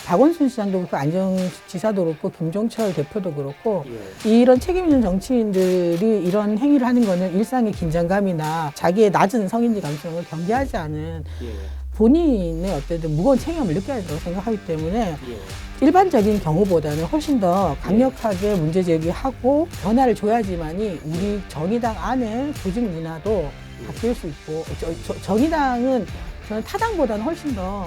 박원순 시장도 그렇고 안전지사도 그렇고 김종철 대표도 그렇고 예. 이런 책임 있는 정치인들이 이런 행위를 하는 거는 일상의 긴장감이나 자기의 낮은 성인지 감성을 경계하지 않은 예. 본인의 어쨌든 무거운 책임을 느껴야 된다고 생각하기 때문에 예. 일반적인 경우보다는 훨씬 더 강력하게 문제 제기하고 변화를 줘야지만이 우리 정의당 안에 조직 문화도 바뀔 수 있고 정의당은 저는 타당보다는 훨씬 더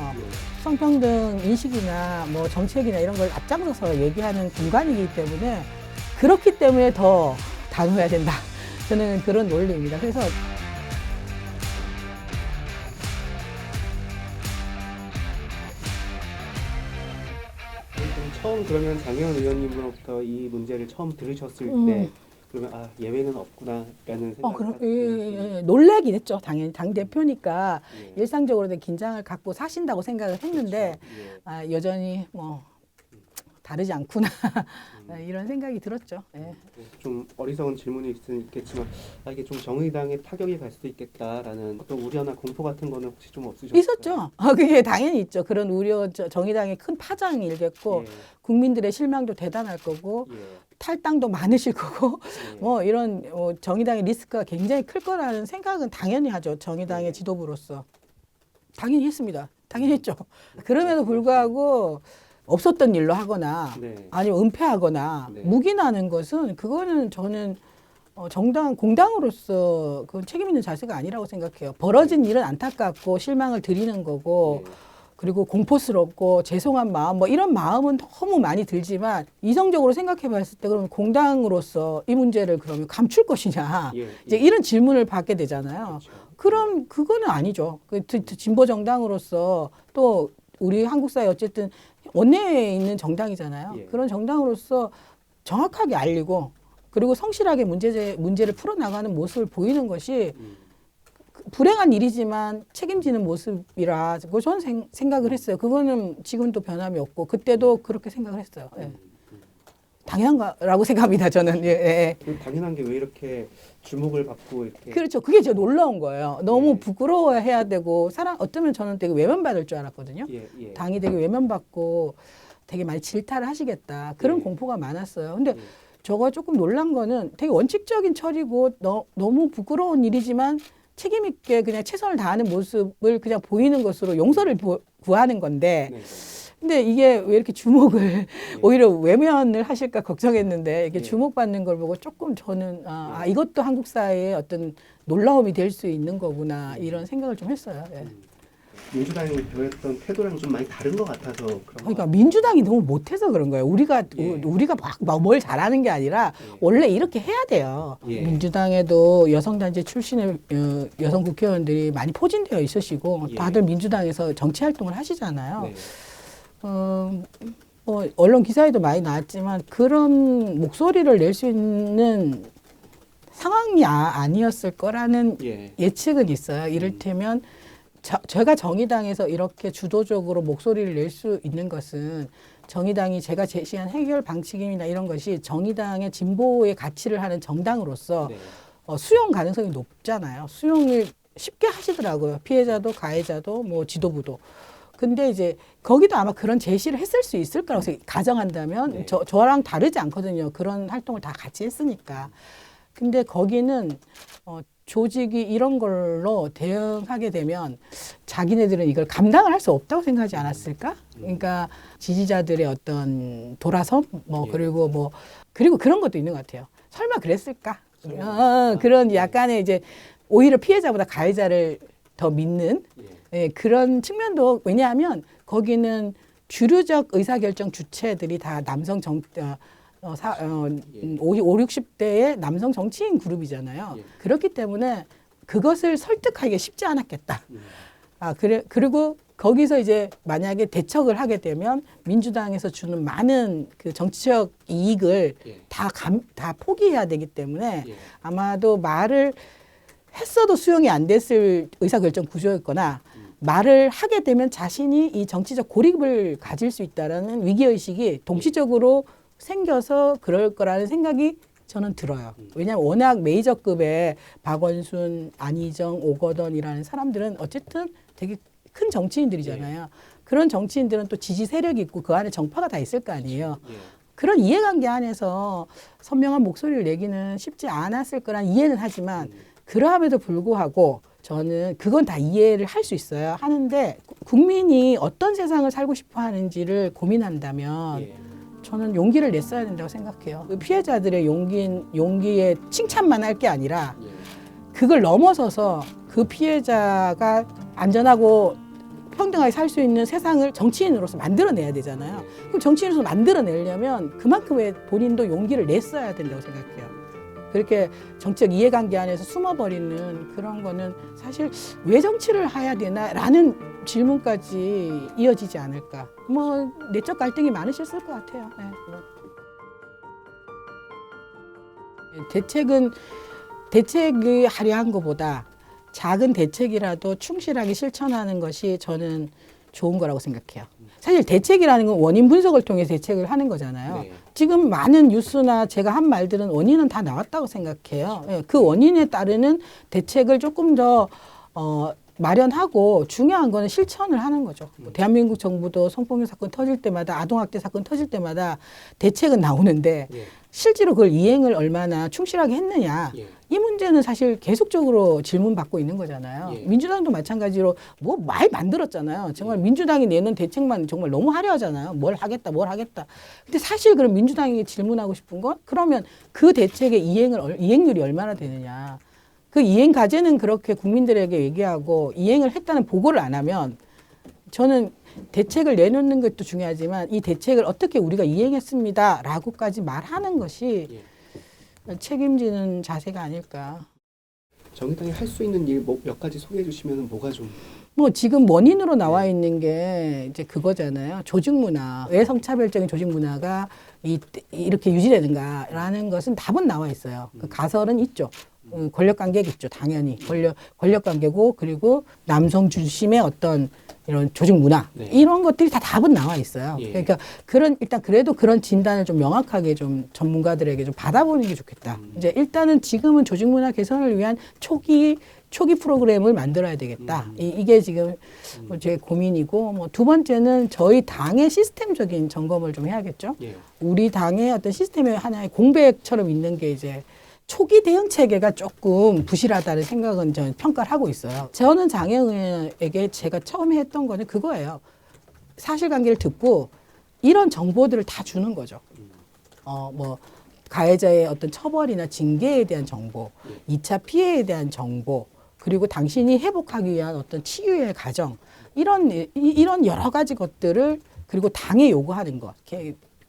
성평등 인식이나 뭐 정책이나 이런 걸 앞장서서 얘기하는 공간이기 때문에 그렇기 때문에 더 단호해야 된다. 저는 그런 논리입니다. 그래서 처음 그러면 장혜원 의원님으로부터 이 문제를 처음 들으셨을 때 그러면 아 예외는 없구나라는 생각이 그럼 드셨어요. 놀라긴 했죠. 당연히 당 대표니까 예. 일상적으로 된 긴장을 갖고 사신다고 생각을 했는데 그렇죠. 예. 여전히 뭐 다르지 않구나 이런 생각이 들었죠. 예. 좀 어리석은 질문일 수는 있겠지만 이게 좀 정의당에 타격이 갈 수도 있겠다라는 어떤 우려나 공포 같은 거는 혹시 좀 없으셨어요? 있었죠. 그게 당연히 있죠. 그런 우려, 정의당에 큰 파장이 일겠고 예. 국민들의 실망도 대단할 거고 예. 탈당도 많으실 거고 예. 뭐 이런 정의당의 리스크가 굉장히 클 거라는 생각은 당연히 하죠. 정의당의 지도부로서. 당연히 했습니다. 당연히 했죠. 그럼에도 불구하고 없었던 일로 하거나 네. 아니면 은폐하거나 네. 묵인하는 것은 그거는 저는 정당 공당으로서 그건 책임 있는 자세가 아니라고 생각해요. 벌어진 일은 안타깝고 실망을 드리는 거고 예. 그리고 공포스럽고 죄송한 마음 뭐 이런 마음은 너무 많이 들지만 이성적으로 생각해 봤을 때 그럼 공당으로서 이 문제를 그러면 감출 것이냐 예. 이제 이런 질문을 받게 되잖아요. 그렇죠. 그럼 그거는 아니죠. 진보 정당으로서 또 우리 한국 사회 어쨌든 원내에 있는 정당이잖아요. 예. 그런 정당으로서 정확하게 알리고 그리고 성실하게 문제를 풀어나가는 모습을 보이는 것이 불행한 일이지만 책임지는 모습이라 그걸 저는 생각을 했어요. 그거는 지금도 변함이 없고 그때도 그렇게 생각을 했어요. 예. 당연한가라고 생각합니다. 저는. 예, 예. 그 당연한 게 왜 이렇게 주목을 받고 이렇게 그렇죠. 그게 제가 놀라운 거예요. 너무 예. 부끄러워해야 되고 어쩌면 저는 되게 외면받을 줄 알았거든요. 예. 예. 당이 되게 외면받고 되게 많이 질타를 하시겠다. 그런 예. 공포가 많았어요. 근데 예. 저거 조금 놀란 거는 되게 원칙적인 처리고 너무 부끄러운 일이지만 책임 있게 그냥 최선을 다하는 모습을 그냥 보이는 것으로 용서를 구하는 건데 네. 근데 이게 왜 이렇게 주목을 오히려 외면을 하실까 걱정했는데 이게 예. 주목받는 걸 보고 조금 저는 이것도 한국 사회의 어떤 놀라움이 될 수 있는 거구나 이런 생각을 좀 했어요. 예. 민주당이 보였던 태도랑 좀 많이 다른 것 같아서 그런 그러니까 민주당이 너무 못해서 그런 거예요. 우리가 예. 막 뭘 잘하는 게 아니라 예. 원래 이렇게 해야 돼요. 예. 민주당에도 여성단체 출신의 여성 국회의원들이 많이 포진되어 있으시고 예. 다들 민주당에서 정치 활동을 하시잖아요. 네. 뭐 언론 기사에도 많이 나왔지만 그런 목소리를 낼 수 있는 상황이 아니었을 거라는 예. 예측은 있어요. 이를테면 제가 정의당에서 이렇게 주도적으로 목소리를 낼 수 있는 것은 정의당이 제가 제시한 해결 방식이나 이런 것이 정의당의 진보의 가치를 하는 정당으로서 네. 수용 가능성이 높잖아요. 수용을 쉽게 하시더라고요. 피해자도 가해자도 뭐 지도부도. 근데 이제 거기도 아마 그런 제시를 했을 수 있을 거라고 가정한다면 네. 저랑 다르지 않거든요. 그런 활동을 다 같이 했으니까. 근데 거기는 조직이 이런 걸로 대응하게 되면 자기네들은 이걸 감당을 할 수 없다고 생각하지 않았을까? 그러니까 지지자들의 어떤 돌아섬 뭐 예. 그리고 그런 것도 있는 것 같아요. 설마 그랬을까? 그런 약간의 이제 오히려 피해자보다 가해자를 더 믿는 예, 그런 측면도 왜냐하면 거기는 주류적 의사결정 주체들이 다 남성 5, 60대의 남성 정치인 그룹이잖아요. 예. 그렇기 때문에 그것을 설득하기가 쉽지 않았겠다. 그리고 거기서 이제 만약에 대척을 하게 되면 민주당에서 주는 많은 그 정치적 이익을 예. 다 포기해야 되기 때문에 예. 아마도 말을 했어도 수용이 안 됐을 의사결정 구조였거나 말을 하게 되면 자신이 이 정치적 고립을 가질 수 있다라는 위기의식이 동시적으로 생겨서 그럴 거라는 생각이 저는 들어요. 왜냐하면 워낙 메이저급의 박원순, 안희정, 오거돈이라는 사람들은 어쨌든 되게 큰 정치인들이잖아요. 그런 정치인들은 또 지지 세력이 있고 그 안에 정파가 다 있을 거 아니에요. 예. 그런 이해관계 안에서 선명한 목소리를 내기는 쉽지 않았을 거란 이해는 하지만 그러함에도 불구하고 저는 그건 다 이해를 할 수 있어요. 하는데 국민이 어떤 세상을 살고 싶어 하는지를 고민한다면 예. 저는 용기를 냈어야 된다고 생각해요. 그 피해자들의 용기에 칭찬만 할 게 아니라 예. 그걸 넘어서서 그 피해자가 안전하고 평등하게 살 수 있는 세상을 정치인으로서 만들어내야 되잖아요. 그럼 정치인으로서 만들어내려면 그만큼의 본인도 용기를 냈어야 된다고 생각해요. 그렇게 정치적 이해관계 안에서 숨어버리는 그런 거는 사실 왜 정치를 해야 되나라는 질문까지 이어지지 않을까. 뭐 내적 갈등이 많으셨을 것 같아요. 네. 대책이 하려 한 것보다 작은 대책이라도 충실하게 실천하는 것이 저는 좋은 거라고 생각해요. 사실 대책이라는 건 원인 분석을 통해서 대책을 하는 거잖아요. 네. 지금 많은 뉴스나 제가 한 말들은 원인은 다 나왔다고 생각해요. 예, 그 원인에 따르는 대책을 조금 더 마련하고 중요한 거는 실천을 하는 거죠. 대한민국 정부도 성폭력 사건 터질 때마다 아동학대 사건 터질 때마다 대책은 나오는데 예. 실제로 그걸 이행을 얼마나 충실하게 했느냐. 예. 이 문제는 사실 계속적으로 질문받고 있는 거잖아요. 예. 민주당도 마찬가지로 뭐 많이 만들었잖아요. 정말 민주당이 내는 대책만 정말 너무 화려하잖아요. 뭘 하겠다. 근데 사실 그럼 민주당이 질문하고 싶은 건 그러면 그 대책의 이행률이 얼마나 되느냐. 그 이행 과제는 그렇게 국민들에게 얘기하고 이행을 했다는 보고를 안 하면 저는 대책을 내놓는 것도 중요하지만 이 대책을 어떻게 우리가 이행했습니다. 라고까지 말하는 것이 책임지는 자세가 아닐까. 정의당이 할 수 있는 일 몇 가지 소개해 주시면 뭐가 좀 뭐 지금 원인으로 나와 있는 게 이제 그거잖아요. 조직 문화. 왜 성차별적인 조직 문화가 이렇게 유지되는가라는 것은 답은 나와 있어요. 그 가설은 있죠. 권력 관계가 있죠. 당연히. 권력 관계고 그리고 남성 중심의 어떤 이런 조직 문화. 네. 이런 것들이 다 답은 나와 있어요. 예. 그러니까 일단 그래도 그런 진단을 좀 명확하게 좀 전문가들에게 좀 받아보는 게 좋겠다. 이제 일단은 지금은 조직 문화 개선을 위한 초기 프로그램을 만들어야 되겠다. 이게 지금 제 고민이고, 뭐 두 번째는 저희 당의 시스템적인 점검을 좀 해야겠죠. 예. 우리 당의 어떤 시스템의 하나의 공백처럼 있는 게 이제 초기 대응 체계가 조금 부실하다는 생각은 저는 평가를 하고 있어요. 저는 장애인에게 제가 처음에 했던 거는 그거예요. 사실관계를 듣고 이런 정보들을 다 주는 거죠. 뭐 가해자의 어떤 처벌이나 징계에 대한 정보, 2차 피해에 대한 정보, 그리고 당신이 회복하기 위한 어떤 치유의 과정, 이런 여러 가지 것들을 그리고 당에 요구하는 것,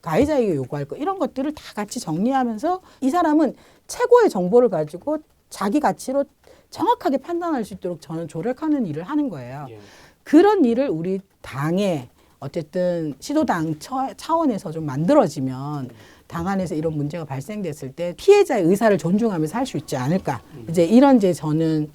가해자에게 요구할 것, 이런 것들을 다 같이 정리하면서 이 사람은 최고의 정보를 가지고 자기 가치로 정확하게 판단할 수 있도록 저는 조력하는 일을 하는 거예요. 예. 그런 일을 우리 당에 어쨌든 시도당 차원에서 좀 만들어지면 당 안에서 이런 문제가 발생됐을 때 피해자의 의사를 존중하면서 할 수 있지 않을까. 이제 저는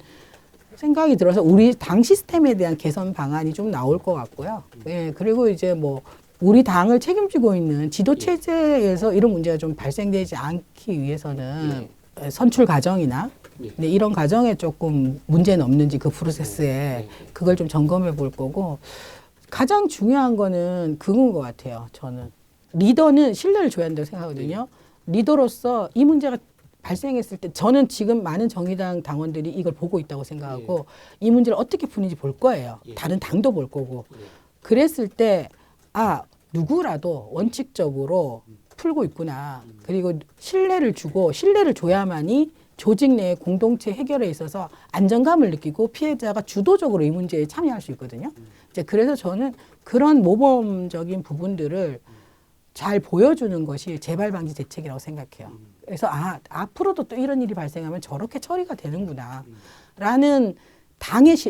생각이 들어서 우리 당 시스템에 대한 개선 방안이 좀 나올 것 같고요. 예, 그리고 이제 뭐 우리 당을 책임지고 있는 지도 체제에서 이런 문제가 좀 발생되지 않기 위해서는 선출 과정이나 네, 이런 과정에 조금 문제는 없는지 그 프로세스에 그걸 좀 점검해 볼 거고 가장 중요한 거는 그건 것 같아요. 저는 리더는 신뢰를 줘야 한다고 생각하거든요. 리더로서 이 문제가 발생했을 때 저는 지금 많은 정의당 당원들이 이걸 보고 있다고 생각하고 이 문제를 어떻게 푸는지 볼 거예요. 다른 당도 볼 거고. 그랬을 때 누구라도 원칙적으로 풀고 있구나. 그리고 신뢰를 줘야만이 조직 내 공동체 해결에 있어서 안정감을 느끼고 피해자가 주도적으로 이 문제에 참여할 수 있거든요. 이제 그래서 저는 그런 모범적인 부분들을 잘 보여주는 것이 재발 방지 대책이라고 생각해요. 그래서 앞으로도 또 이런 일이 발생하면 저렇게 처리가 되는구나. 라는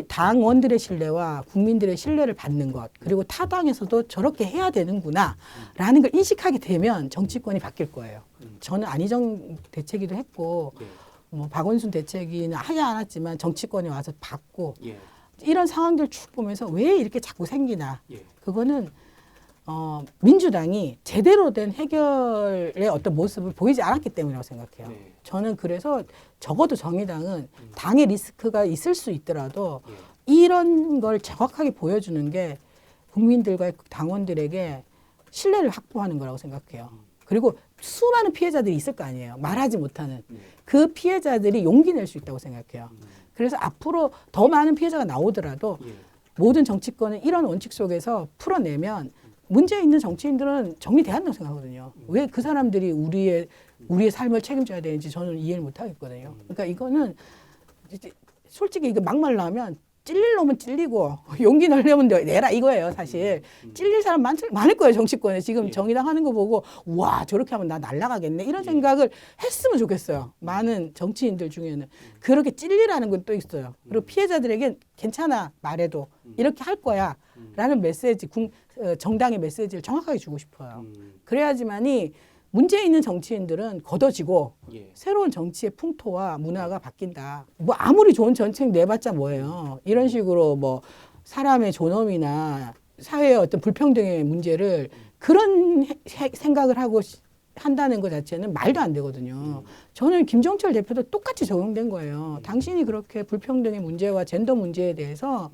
당원들의 신뢰와 국민들의 신뢰를 받는 것, 그리고 타당에서도 저렇게 해야 되는구나. 라는 걸 인식하게 되면 정치권이 바뀔 거예요. 저는 안희정 대책이도 했고, 뭐 박원순 대책이는 하지 않았지만 정치권이 와서 받고, 이런 상황들 쭉 보면서 왜 이렇게 자꾸 생기나. 그거는 민주당이 제대로 된 해결의 어떤 모습을 보이지 않았기 때문이라고 생각해요. 저는 그래서 적어도 정의당은 당의 리스크가 있을 수 있더라도 이런 걸 정확하게 보여주는 게 국민들과 당원들에게 신뢰를 확보하는 거라고 생각해요. 그리고 수많은 피해자들이 있을 거 아니에요. 말하지 못하는. 그 피해자들이 용기 낼 수 있다고 생각해요. 그래서 앞으로 더 많은 피해자가 나오더라도 모든 정치권은 이런 원칙 속에서 풀어내면 문제 있는 정치인들은 정리돼야 한다고 생각하거든요. 왜 그 사람들이 우리의 삶을 책임져야 되는지 저는 이해를 못 하겠거든요. 그러니까 이거는 솔직히 이거 막말로 하면 찔릴 놈은 찔리고 용기 내려면 내라 이거예요. 사실 찔릴 사람 많을 거예요. 정치권에 지금 정의당 하는 거 보고 와 저렇게 하면 나 날아가겠네 이런 생각을 했으면 좋겠어요. 많은 정치인들 중에는 그렇게 찔리라는 건 또 있어요. 그리고 피해자들에게 괜찮아 말해도 이렇게 할 거야 라는 메시지 정당의 메시지를 정확하게 주고 싶어요. 그래야지만이 문제 있는 정치인들은 걷어지고 새로운 정치의 풍토와 문화가 바뀐다. 뭐 아무리 좋은 정책 내봤자 뭐예요. 이런 식으로 뭐 사람의 존엄이나 사회의 어떤 불평등의 문제를 그런 생각을 하고 한다는 것 자체는 말도 안 되거든요. 저는 김종철 대표도 똑같이 적용된 거예요. 당신이 그렇게 불평등의 문제와 젠더 문제에 대해서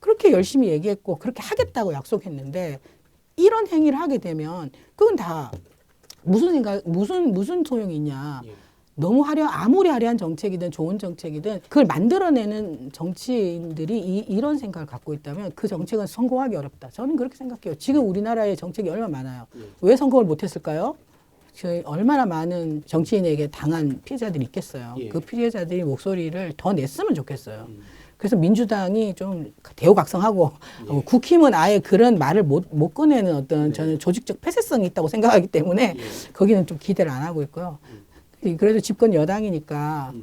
그렇게 열심히 얘기했고 그렇게 하겠다고 약속했는데 이런 행위를 하게 되면 그건 다 무슨 소용이 있냐. 너무 아무리 화려한 정책이든 좋은 정책이든 그걸 만들어내는 정치인들이 이런 생각을 갖고 있다면 그 정책은 성공하기 어렵다. 저는 그렇게 생각해요. 지금 우리나라에 정책이 얼마나 많아요. 왜 성공을 못했을까요? 얼마나 많은 정치인에게 당한 피해자들이 있겠어요. 그 피해자들이 목소리를 더 냈으면 좋겠어요. 그래서 민주당이 좀 대우각성하고 국힘은 아예 그런 말을 못 꺼내는 어떤 저는 조직적 폐쇄성이 있다고 생각하기 때문에 거기는 좀 기대를 안 하고 있고요. 그래도 집권 여당이니까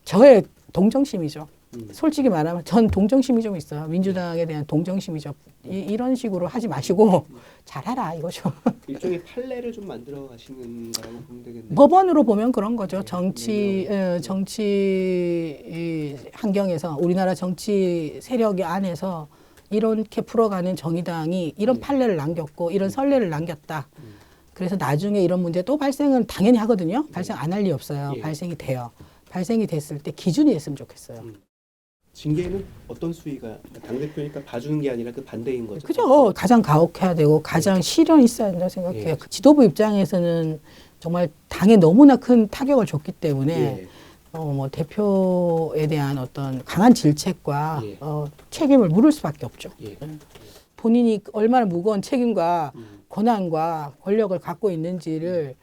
저의 동정심이죠. 솔직히 말하면 전 동정심이 좀 있어요. 민주당에 대한 동정심이죠. 이런 식으로 하지 마시고 잘하라 이거죠. 일종의 판례를 좀 만들어 가시는 거라고 보면 되겠네요. 법원으로 보면 그런 거죠. 정치 환경에서 우리나라 정치 세력의 안에서 이렇게 풀어가는 정의당이 이런 판례를 남겼고 이런 선례를 남겼다. 그래서 나중에 이런 문제 또 발생은 당연히 하거든요. 발생 안 할 리 없어요. 발생이 돼요. 발생이 됐을 때 기준이 됐으면 좋겠어요. 징계는 어떤 수위가 당대표니까 봐주는 게 아니라 그 반대인 거죠? 그죠. 가장 가혹해야 되고 가장 실현이 있어야 된다고 생각해요. 지도부 입장에서는 정말 당에 너무나 큰 타격을 줬기 때문에 뭐 대표에 대한 어떤 강한 질책과 책임을 물을 수밖에 없죠. 본인이 얼마나 무거운 책임과 권한과 권력을 갖고 있는지를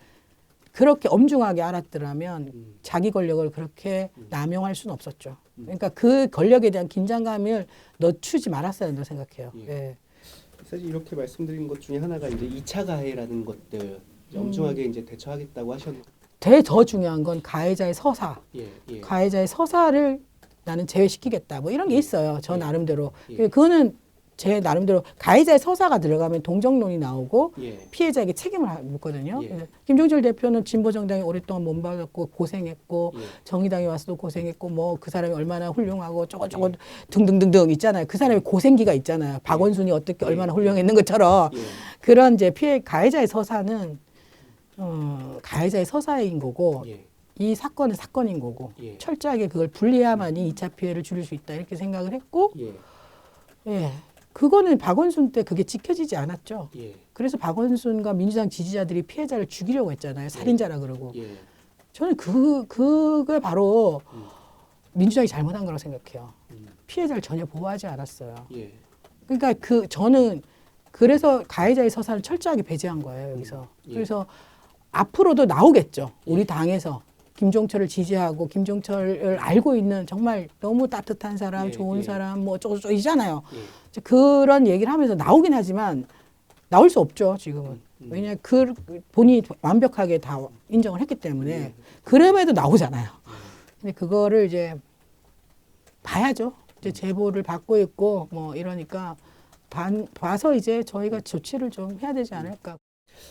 그렇게 엄중하게 알았더라면 자기 권력을 그렇게 남용할 수는 없었죠. 그러니까 그 권력에 대한 긴장감을 늦추지 말았어야 된다고 생각해요. 사실 이렇게 말씀드린 것 중에 하나가 이제 2차 가해라는 것들 엄중하게 이제 대처하겠다고 하셨는데 더 중요한 건 가해자의 서사. 가해자의 서사를 나는 제외시키겠다. 뭐 이런 게 있어요. 저 나름대로. 그거는 제 나름대로 가해자의 서사가 들어가면 동정론이 나오고 피해자에게 책임을 묻거든요. 김종철 대표는 진보정당에 오랫동안 몸박았고 고생했고 정의당에 와서도 고생했고 뭐 그 사람이 얼마나 훌륭하고 저거 등등등등 있잖아요. 그 사람의 고생기가 있잖아요. 박원순이 어떻게 얼마나 훌륭했는 것처럼 그런 이제 가해자의 서사는 가해자의 서사인 거고 이 사건은 사건인 거고 철저하게 그걸 분리해야만이 2차 피해를 줄일 수 있다 이렇게 생각을 했고 그거는 박원순 때 그게 지켜지지 않았죠. 그래서 박원순과 민주당 지지자들이 피해자를 죽이려고 했잖아요. 살인자라 그러고. 저는 그게 바로 민주당이 잘못한 거라고 생각해요. 피해자를 전혀 보호하지 않았어요. 그러니까 저는 그래서 가해자의 서사를 철저하게 배제한 거예요. 여기서. 그래서 앞으로도 나오겠죠. 우리 당에서. 김종철을 지지하고 김종철을 알고 있는 정말 너무 따뜻한 사람, 좋은 사람, 뭐 어쩌고저쩌고이잖아요. 그런 얘기를 하면서 나오긴 하지만 나올 수 없죠, 지금은. 왜냐하면 본인이 완벽하게 다 인정을 했기 때문에 그럼에도 나오잖아요. 근데 그거를 이제 봐야죠. 이제 제보를 받고 있고 뭐 이러니까 봐서 이제 저희가 조치를 좀 해야 되지 않을까.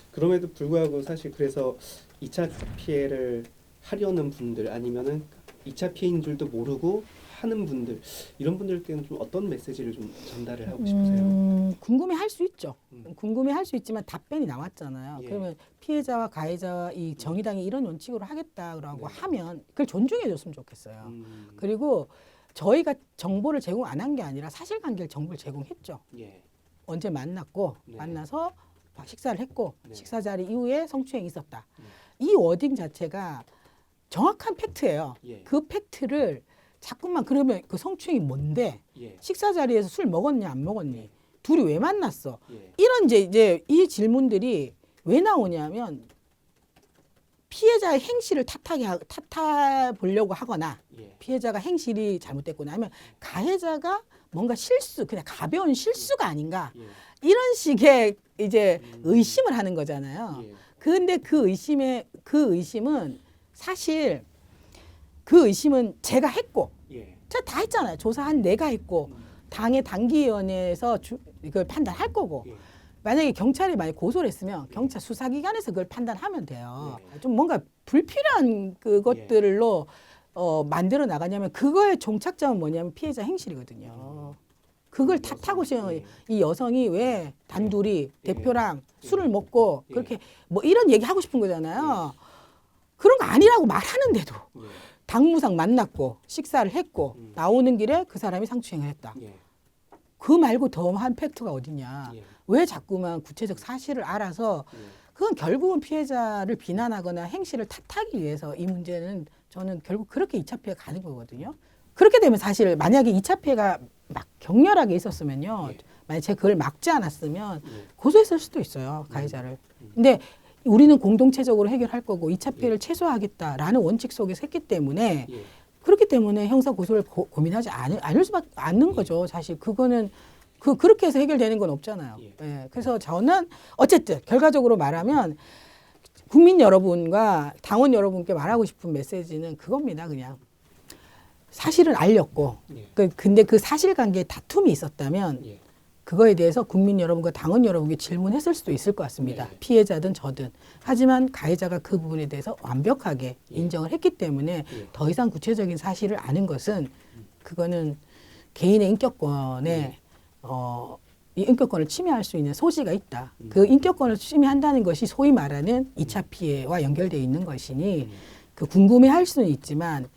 그럼에도 불구하고 사실 그래서 2차 피해를 하려는 분들 아니면은 2차 피해인 줄도 모르고 하는 분들 이런 분들께는 좀 어떤 메시지를 좀 전달을 하고 싶으세요? 궁금해할 수 있죠. 궁금해할 수 있지만 답변이 나왔잖아요. 그러면 피해자와 가해자와 이 정의당이 이런 원칙으로 하겠다라고 하면 그걸 존중해줬으면 좋겠어요. 그리고 저희가 정보를 제공 안 한 게 아니라 사실관계를 정보를 제공했죠. 언제 만났고 네. 만나서 식사를 했고 네. 식사 자리 이후에 성추행이 있었다. 네. 이 워딩 자체가 정확한 팩트예요. 예. 그 팩트를 자꾸만 그러면 그 성추행이 뭔데? 예. 식사 자리에서 술 먹었냐 안 먹었니? 예. 둘이 왜 만났어? 예. 이런 이제 이 질문들이 왜 나오냐면 피해자의 행실을 탓해 보려고 하거나 예. 피해자가 행실이 잘못됐거나 하면 가해자가 뭔가 실수, 그냥 가벼운 실수가 아닌가 예. 이런 식의 이제 의심을 하는 거잖아요. 예. 근데 그 의심은 사실 그 의심은 제가 했고 예. 제가 다 했잖아요. 조사한 내가 했고 당의 단기위원회에서 이걸 판단할 거고 예. 만약에 경찰이 만약 고소를 했으면 경찰 수사기관에서 그걸 판단하면 돼요. 네. 좀 뭔가 불필요한 그것들로 만들어 나가냐면 그거의 종착점은 뭐냐면 피해자 행실이거든요. 그걸 탓하고 싶은 예. 이 여성이 왜 단둘이 예. 대표랑 예. 술을 먹고 예. 그렇게 뭐 이런 얘기 하고 싶은 거잖아요. 그런 거 아니라고 말하는데도 예. 당무상 만났고 식사를 했고 나오는 길에 그 사람이 상추행을 했다. 예. 그 말고 더한 팩트가 어딨냐. 예. 왜 자꾸만 구체적 사실을 알아서 예. 그건 결국은 피해자를 비난하거나 행실을 탓하기 위해서 이 문제는 저는 결국 그렇게 2차 피해가 가는 거거든요. 그렇게 되면 사실 만약에 2차 피해가 막 격렬하게 있었으면요. 예. 만약에 제가 그걸 막지 않았으면 예. 고소했을 수도 있어요. 가해자를. 근데 우리는 공동체적으로 해결할 거고 2차 피해를 최소화하겠다라는 원칙 속에서 했기 때문에 예. 그렇기 때문에 형사 고소를 고민하지 않을 수밖에 않는 거죠. 사실 그거는 그렇게 해서 해결되는 건 없잖아요. 예. 예. 그래서 저는 어쨌든 결과적으로 말하면 국민 여러분과 당원 여러분께 말하고 싶은 메시지는 그겁니다. 그냥 사실은 알렸고 예. 근데 그 사실관계에 다툼이 있었다면 예. 그거에 대해서 국민 여러분과 당원 여러분께 질문했을 수도 있을 것 같습니다. 네. 피해자든 저든. 하지만 가해자가 그 부분에 대해서 완벽하게 인정을 했기 때문에 예. 더 이상 구체적인 사실을 아는 것은 그거는 개인의 인격권에 이 인격권을 침해할 수 있는 소지가 있다. 그 인격권을 침해한다는 것이 소위 말하는 2차 피해와 연결되어 있는 것이니 그 궁금해할 수는 있지만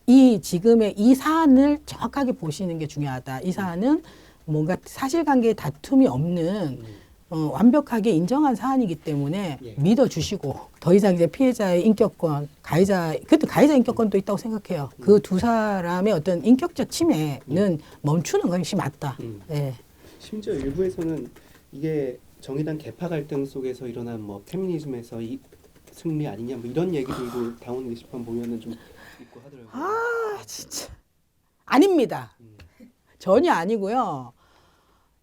이 지금의 이 사안을 정확하게 보시는 게 중요하다. 이 사안은 뭔가 사실관계에 다툼이 없는 완벽하게 인정한 사안이기 때문에 예. 믿어주시고 더 이상 이제 피해자의 인격권, 그것도 가해자 인격권도 있다고 생각해요. 그 두 사람의 어떤 인격적 침해는 멈추는 것이 맞다. 예. 심지어 일부에서는 이게 정의당 개파 갈등 속에서 일어난 뭐 페미니즘에서 이 승리 아니냐 뭐 이런 얘기들도 당원 게시판 보면은 좀 있고 하더라고요. 아 진짜 아닙니다. 전혀 아니고요.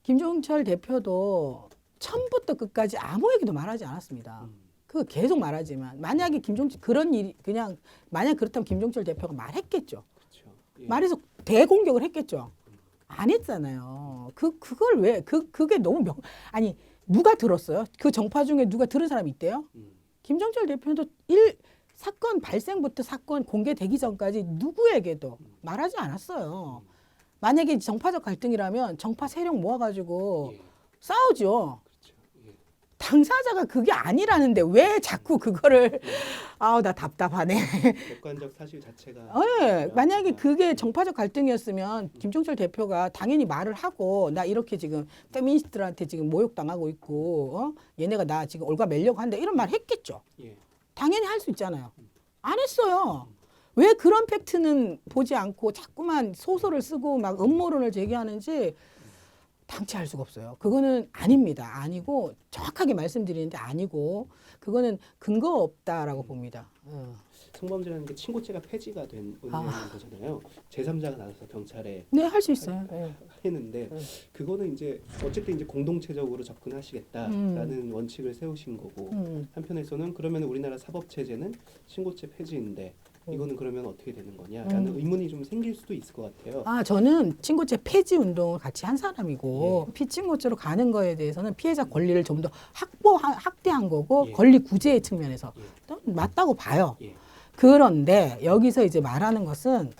김종철 대표도 처음부터 끝까지 아무 얘기도 말하지 않았습니다. 그거 계속 말하지만 만약에 그런 일이 그냥 만약 그렇다면 김종철 대표가 말했겠죠. 그렇죠. 예. 말해서 대공격을 했겠죠. 안 했잖아요. 그걸 왜 그게 너무 아니 누가 들었어요? 그 정파 중에 누가 들은 사람이 있대요? 김종철 대표도 사건 발생부터 사건 공개되기 전까지 누구에게도 말하지 않았어요. 만약에 정파적 갈등이라면 정파 세력 모아가지고 예. 싸우죠. 그렇죠. 예. 당사자가 그게 아니라는데 왜 자꾸 그거를 아우 나 답답하네. 객관적 사실 자체가 예, 만약에 그게 정파적 갈등이었으면 김종철 대표가 당연히 말을 하고 나 이렇게 지금 페미니스트들한테 지금 모욕당하고 있고 얘네가 나 지금 올가매려고 한다 이런 말 했겠죠. 예. 당연히 할 수 있잖아요. 안 했어요. 왜 그런 팩트는 보지 않고 자꾸만 소설을 쓰고 막 음모론을 제기하는지 당치할 수가 없어요. 그거는 아닙니다. 아니고 정확하게 말씀드리는데 아니고 그거는 근거 없다라고 봅니다. 성범죄라는 게 친고죄가 폐지가 된 거잖아요. 제3자가 나서서 경찰에 네, 할 수 있어요. 네. 했는데 그거는 이제 어쨌든 이제 공동체적으로 접근하시겠다라는 원칙을 세우신 거고 한편에서는 그러면 우리나라 사법 체제는 친고죄 폐지인데 이거는 그러면 어떻게 되는 거냐라는 의문이 좀 생길 수도 있을 것 같아요. 저는 친고죄 폐지 운동을 같이 한 사람이고 피친고죄로 가는 거에 대해서는 피해자 권리를 좀 더 확대한 거고 예. 권리 구제의 측면에서 예. 맞다고 봐요. 예. 그런데 여기서 이제 말하는 것은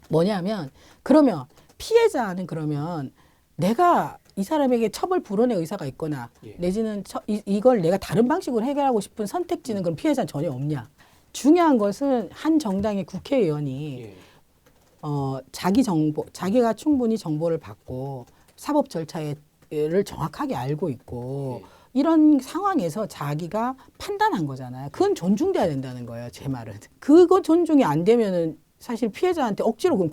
뭐냐면 그러면 피해자는 그러면 내가 이 사람에게 처벌 불원의 의사가 있거나 예. 내지는 이걸 내가 다른 방식으로 해결하고 싶은 선택지는 그럼 피해자는 전혀 없냐. 중요한 것은 한 정당의 국회의원이 예. 자기가 충분히 정보를 받고 사법 절차에 원칙을 정확하게 알고 있고 예. 이런 상황에서 자기가 판단한 거잖아요. 그건 존중돼야 된다는 거예요. 제 말은. 그거 존중이 안 되면은 사실 피해자한테 억지로 그럼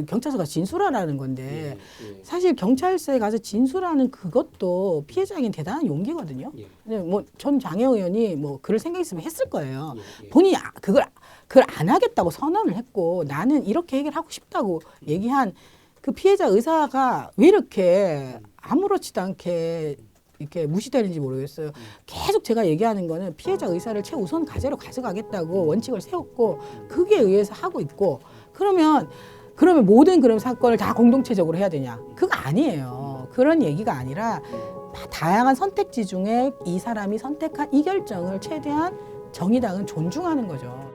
경찰서 가서 진술하라는 건데 예. 사실 경찰서에 가서 진술하는 그것도 피해자에겐 대단한 용기거든요. 예. 근데 뭐 전 장혜 의원이 뭐 그럴 생각 있으면 했을 거예요. 예. 본인이 그걸 안 하겠다고 선언을 했고 나는 이렇게 해결하고 싶다고 얘기한 그 피해자 의사가 왜 이렇게 아무렇지도 않게 이렇게 무시되는지 모르겠어요. 계속 제가 얘기하는 거는 피해자 의사를 최우선 과제로 가져가겠다고 원칙을 세웠고 그게 의해서 하고 있고 그러면 모든 그런 사건을 다 공동체적으로 해야 되냐? 그거 아니에요. 그런 얘기가 아니라 다양한 선택지 중에 이 사람이 선택한 이 결정을 최대한 정의당은 존중하는 거죠.